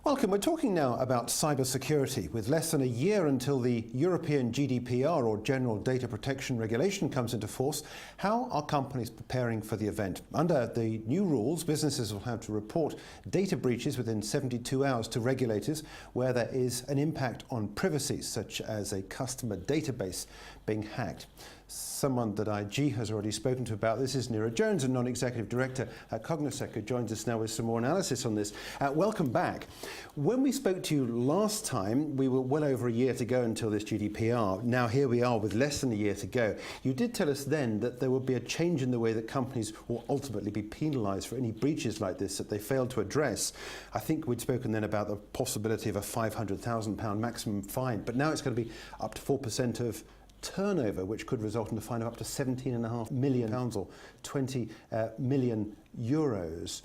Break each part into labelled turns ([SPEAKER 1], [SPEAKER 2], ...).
[SPEAKER 1] Welcome. We're talking now about cybersecurity. With less than a year until the European GDPR or General Data Protection Regulation comes into force, how are companies preparing for the event? Under the new rules, businesses will have to report data breaches within 72 hours to regulators where there is an impact on privacy, such as a customer database being hacked. Someone that IG has already spoken to about this is Neira Jones, a non-executive director at Cognosec, who joins us now with some more analysis on this. Welcome back. When we spoke to you last time, we were well over a year to go until this GDPR. Now here we are with less than a year to go. You did tell us then that there would be a change in the way that companies will ultimately be penalised for any breaches like this that they failed to address. I think we'd spoken then about the possibility of a £500,000 maximum fine, but now it's going to be up to 4% of turnover, which could result in a fine of up to £17.5 million or 20 million euros.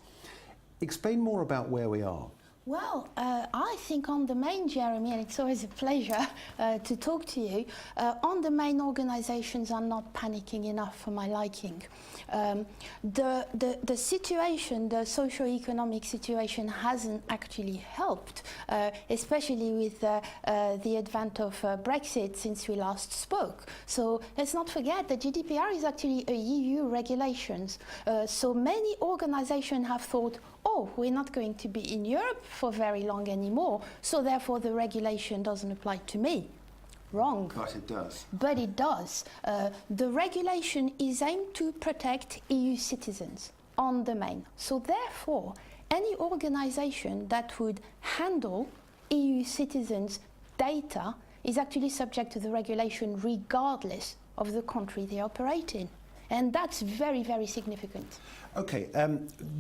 [SPEAKER 1] Explain more about where we are.
[SPEAKER 2] Well, I think on the main, Jeremy, and it's always a pleasure to talk to you, on the main, organizations are not panicking enough for my liking. The situation, the socio-economic situation hasn't actually helped, especially with the advent of Brexit since we last spoke. So let's not forget that GDPR is actually a EU regulations. So many organizations have thought, oh, we're not going to be in Europe for very long anymore, so therefore the regulation doesn't apply to me. Wrong.
[SPEAKER 1] But it does.
[SPEAKER 2] But it does. The regulation is aimed to protect EU citizens on the main. So therefore, any organization that would handle EU citizens' data is actually subject to the regulation regardless of the country they operate in. And that's very, very significant.
[SPEAKER 1] Okay,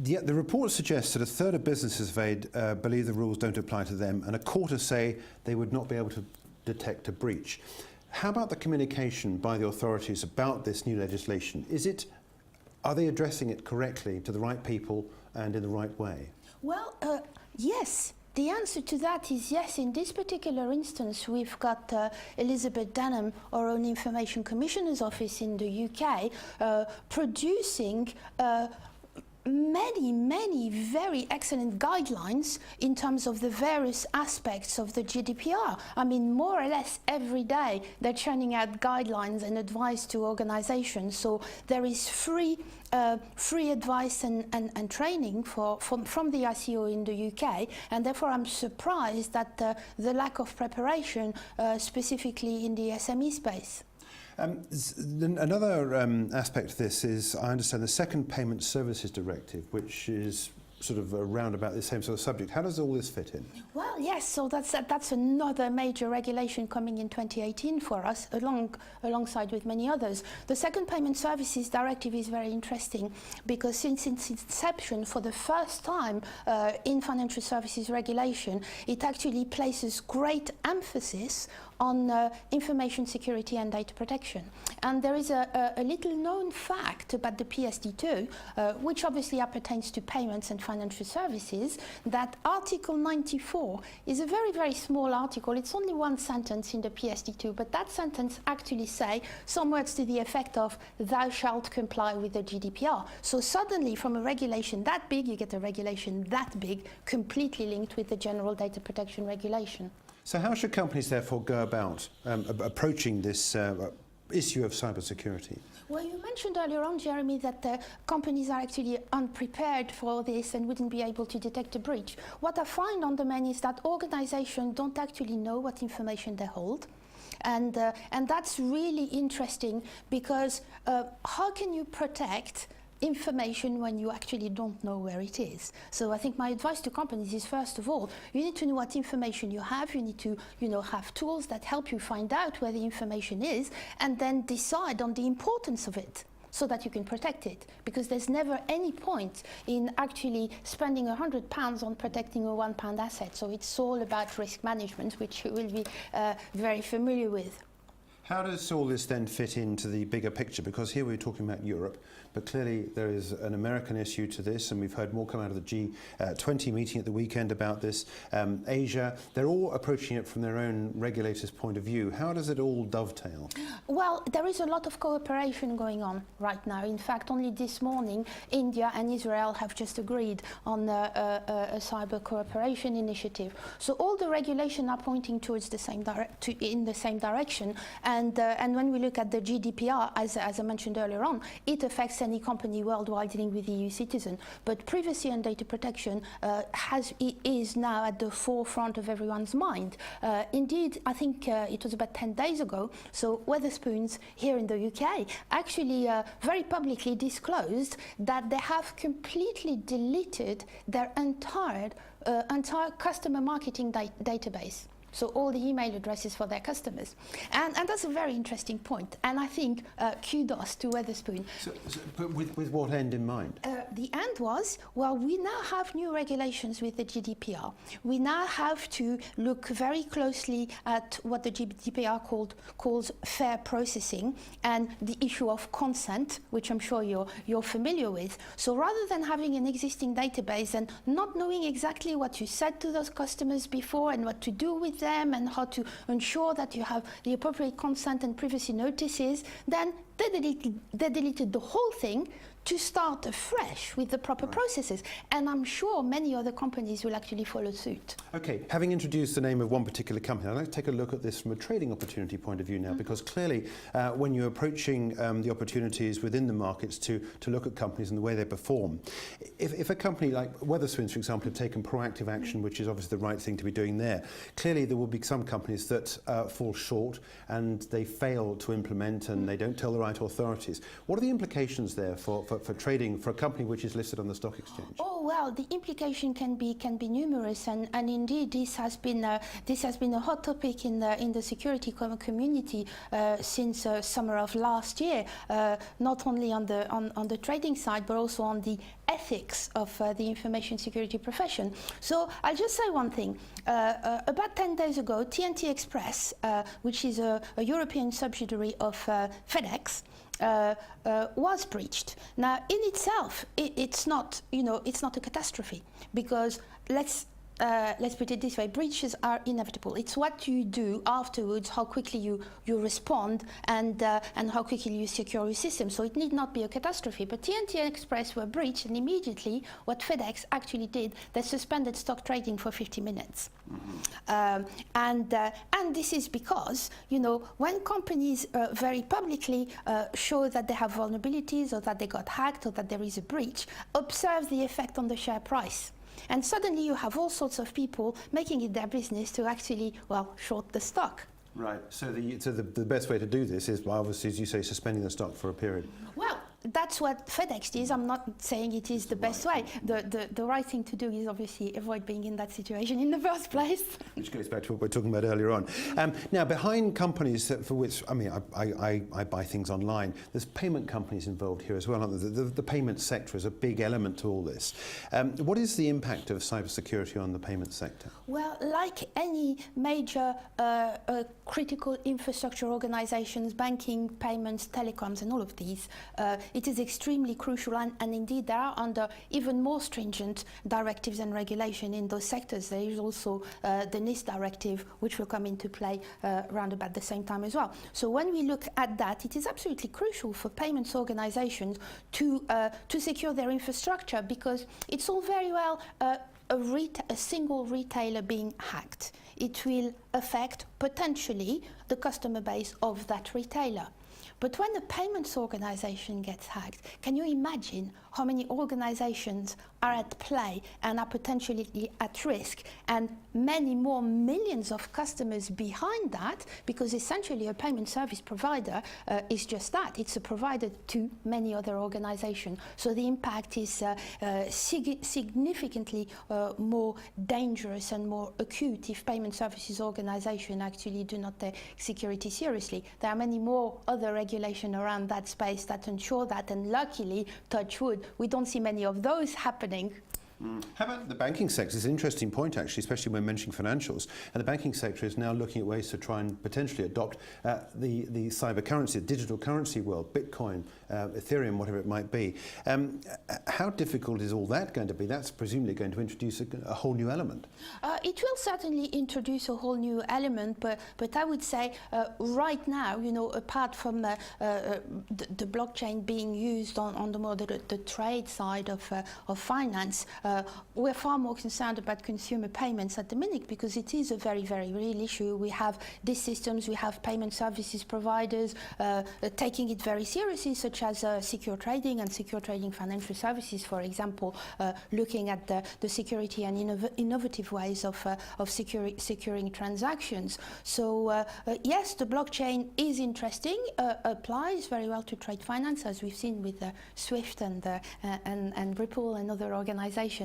[SPEAKER 1] the report suggests that a third of businesses believe the rules don't apply to them, and a quarter say they would not be able to detect a breach. How about the communication by the authorities about this new legislation? Are they addressing it correctly to the right people and in the right way?
[SPEAKER 2] Well, yes. The answer to that is yes. In this particular instance, we've got Elizabeth Denham, our own Information Commissioner's Office in the UK, producing many very excellent guidelines in terms of the various aspects of the GDPR. I mean, more or less every day they're churning out guidelines and advice to organizations. So there is free advice and training from the ICO in the UK, and therefore I'm surprised at the lack of preparation, specifically in the SME space.
[SPEAKER 1] Another aspect of this is, I understand, the Second Payment Services Directive, which is sort of around about the same sort of subject. How does all this fit in?
[SPEAKER 2] Well, yes, so that's another major regulation coming in 2018 for us, alongside with many others. The Second Payment Services Directive is very interesting because since its inception, for the first time in financial services regulation, it actually places great emphasis on information security and data protection. And there is a little known fact about the PSD2, which obviously appertains to payments and financial services, that Article 94 is a very small article. It's only one sentence in the PSD2, but that sentence actually say some words to the effect of, thou shalt comply with the GDPR. So suddenly from a regulation that big, you get a regulation that big, completely linked with the General Data Protection Regulation.
[SPEAKER 1] So how should companies therefore go about approaching this issue of cybersecurity?
[SPEAKER 2] Well, you mentioned earlier on, Jeremy, that companies are actually unprepared for this and wouldn't be able to detect a breach. What I find on the main is that organizations don't actually know what information they hold. And that's really interesting because how can you protect information when you actually don't know where it is? So I think my advice to companies is, first of all, you need to know what information you have. You need to, have tools that help you find out where the information is, and then decide on the importance of it so that you can protect it. Because there's never any point in actually spending £100 on protecting a £1 asset. So it's all about risk management, which you will be very familiar with.
[SPEAKER 1] How does all this then fit into the bigger picture? Because here we're talking about Europe, but clearly there is an American issue to this, and we've heard more come out of the G20 meeting at the weekend about this. Asia, they're all approaching it from their own regulators' point of view. How does it all dovetail?
[SPEAKER 2] Well, there is a lot of cooperation going on right now. In fact, only this morning, India and Israel have just agreed on a cyber cooperation initiative. So all the regulation are pointing towards the same in the same direction. And when we look at the GDPR, as I mentioned earlier on, it affects any company worldwide dealing with EU citizen. But privacy and data protection is now at the forefront of everyone's mind. Indeed, I think it was about 10 days ago, so Wetherspoons here in the UK actually very publicly disclosed that they have completely deleted their entire customer marketing database. So all the email addresses for their customers. And that's a very interesting point. And I think kudos to Wetherspoon.
[SPEAKER 1] But with what end in mind?
[SPEAKER 2] The end was, well, we now have new regulations with the GDPR. We now have to look very closely at what the GDPR calls fair processing and the issue of consent, which I'm sure you're familiar with. So rather than having an existing database and not knowing exactly what you said to those customers before and what to do with them and how to ensure that you have the appropriate consent and privacy notices, then they deleted the whole thing to start afresh with the proper processes. And I'm sure many other companies will actually follow suit.
[SPEAKER 1] Okay, having introduced the name of one particular company, I'd like to take a look at this from a trading opportunity point of view now, because clearly when you're approaching the opportunities within the markets to look at companies and the way they perform, if a company like Wetherspoons, for example, have taken proactive action, which is obviously the right thing to be doing there, clearly there will be some companies that fall short and they fail to implement and they don't tell the right authorities. What are the implications there for trading for a company which is listed on the stock exchange?
[SPEAKER 2] Oh well, the implication can be numerous, and indeed this has been a hot topic in the security community since summer of last year. Not only on the trading side, but also on the ethics of the information security profession. So I'll just say one thing. About 10 days ago, TNT Express, which is a European subsidiary of FedEx, was breached. Now, in itself, it's not a catastrophe, because let's put it this way: breaches are inevitable. It's what you do afterwards, how quickly you respond, and how quickly you secure your system. So it need not be a catastrophe. But TNT Express were breached, and immediately what FedEx actually did, they suspended stock trading for 50 minutes. And this is because, when companies very publicly show that they have vulnerabilities, or that they got hacked, or that there is a breach, observe the effect on the share price. And suddenly you have all sorts of people making it their business to actually, short the stock.
[SPEAKER 1] Right. So the best way to do this is, obviously, as you say, suspending the stock for a period.
[SPEAKER 2] Well, that's what FedEx is. I'm not saying it is the best way. The right thing to do is obviously avoid being in that situation in the first place.
[SPEAKER 1] Which goes back to what we were talking about earlier on. Now, behind companies for which, I buy things online, there's payment companies involved here as well. The payment sector is a big element to all this. What is the impact of cybersecurity on the payment sector?
[SPEAKER 2] Well, like any major critical infrastructure organizations, banking, payments, telecoms, and all of these, it is extremely crucial, and indeed they are under even more stringent directives and regulation in those sectors. There is also the NIST directive, which will come into play around about the same time as well. So when we look at that, it is absolutely crucial for payments organizations to secure their infrastructure, because it's all very well a single retailer being hacked. It will affect potentially the customer base of that retailer. But when a payments organization gets hacked, can you imagine how many organizations are at play and are potentially at risk, and many more millions of customers behind that, because essentially a payment service provider is just that. It's a provider to many other organizations. So the impact is significantly more dangerous and more acute if payment services organizations actually do not take security seriously. There are many more other regulations around that space that ensure that, and luckily, touch wood, we don't see many of those happening.
[SPEAKER 1] How about the banking sector? It's an interesting point, actually, especially when mentioning financials. And the banking sector is now looking at ways to try and potentially adopt the cyber currency, the digital currency world, Bitcoin, Ethereum, whatever it might be. How difficult is all that going to be? That's presumably going to introduce a whole new element.
[SPEAKER 2] It will certainly introduce a whole new element, but I would say right now, apart from the blockchain being used on the trade side of finance, we're far more concerned about consumer payments at the minute, because it is a very, very real issue. We have these systems, we have payment services providers taking it very seriously, such as secure trading and secure trading financial services, for example, looking at the security and innovative ways of securing transactions. So yes, the blockchain is interesting, applies very well to trade finance, as we've seen with SWIFT and Ripple and other organizations.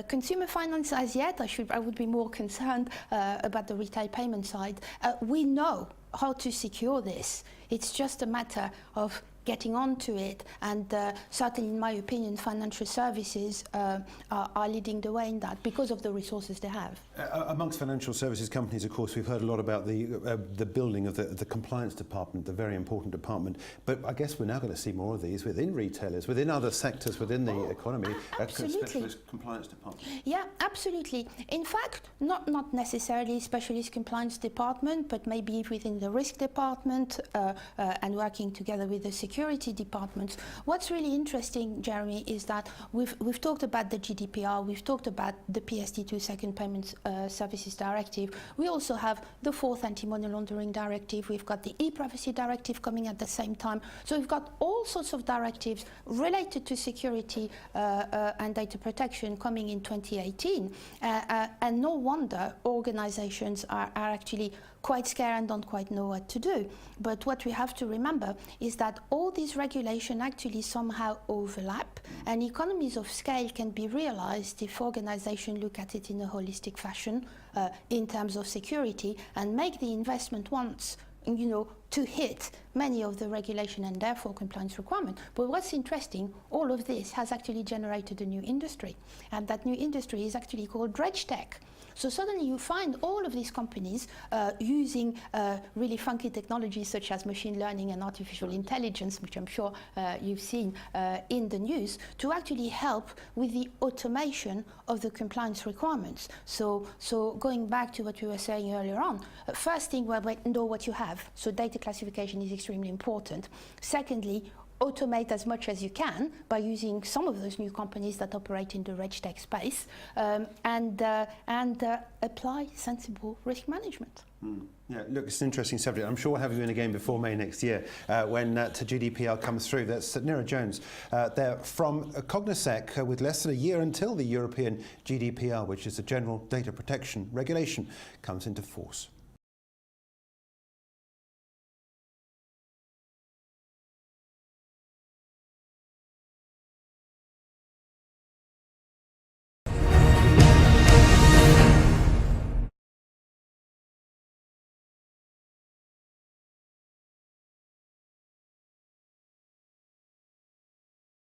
[SPEAKER 2] Consumer finance, as yet, I would be more concerned about the retail payment side. We know how to secure this. It's just a matter of getting onto it, and certainly, in my opinion, financial services are leading the way in that because of the resources they have.
[SPEAKER 1] Amongst financial services companies, of course, we've heard a lot about the building of the compliance department, the very important department. But I guess we're now going to see more of these within retailers, within other sectors, within the economy.
[SPEAKER 2] Absolutely.
[SPEAKER 1] Specialist compliance department.
[SPEAKER 2] Yeah, absolutely. In fact, not necessarily specialist compliance department, but maybe within the risk department and working together with the security departments. What's really interesting, Jeremy, is that we've talked about the GDPR, we've talked about the PSD2 Second Payment Services Directive. We also have the fourth Anti-Money Laundering Directive. We've got the E-Privacy Directive coming at the same time. So we've got all sorts of directives related to security and data protection coming in 2018. And no wonder organizations are actually quite scared and don't quite know what to do. But what we have to remember is that all these regulations actually somehow overlap, and economies of scale can be realized if organizations look at it in a holistic fashion in terms of security and make the investment once, to hit many of the regulation and therefore compliance requirements. But what's interesting, all of this has actually generated a new industry, and that new industry is actually called dredge tech. So suddenly you find all of these companies using really funky technologies such as machine learning and artificial intelligence, which I'm sure you've seen in the news, to actually help with the automation of the compliance requirements. So going back to what we were saying earlier on, first thing, know what you have. So data classification is extremely important. Secondly, automate as much as you can by using some of those new companies that operate in the RegTech space, and apply sensible risk management.
[SPEAKER 1] Yeah, look, it's an interesting subject. I'm sure we'll have you in again before May next year when GDPR comes through. That's Neira Jones. They're from Cognosec with less than a year until the European GDPR, which is the General Data Protection Regulation, comes into force.